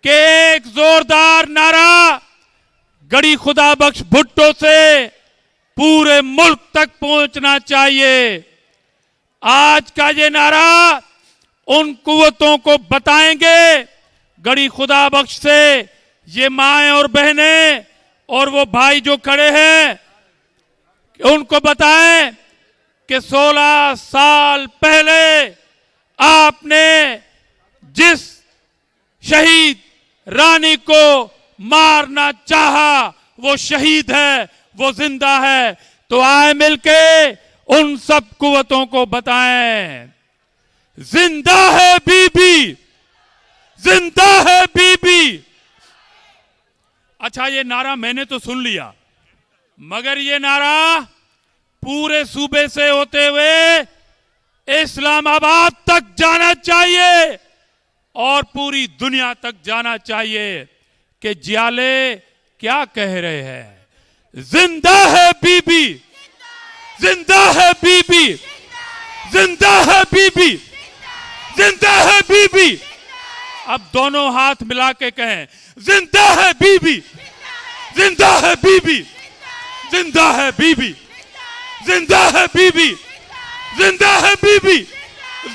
कि एक जोरदार नारा गड़ी खुदा बख्श भुट्टो से पूरे मुल्क तक पहुंचना चाहिए। आज का ये नारा उन कुव्वतों को बताएंगे, गड़ी खुदा बख्श से ये माएं और बहनें और वो भाई जो खड़े हैं, उनको बताएं कि 16 साल पहले आपने जिस शहीद रानी को मारना चाहा वो शहीद है, वो जिंदा है। तो आए मिलके उन सब कुव्वतों को बताएं, जिंदा है बीबी, जिंदा है बीबी। अच्छा, ये नारा मैंने तो सुन लिया, मगर ये नारा पूरे सूबे से होते हुए इस्लामाबाद तक जाना चाहिए और पूरी दुनिया तक जाना चाहिए कि जियाले क्या कह रहे हैं। जिंदा है बीबी, जिंदा है बीबी, जिंदा है बीबी, जिंदा है बीबी। अब दोनों हाथ मिला के कहें, जिंदा है बीबी, जिंदा है बीबी, जिंदा है बीबी, जिंदा है बीबी, जिंदा है बीबी।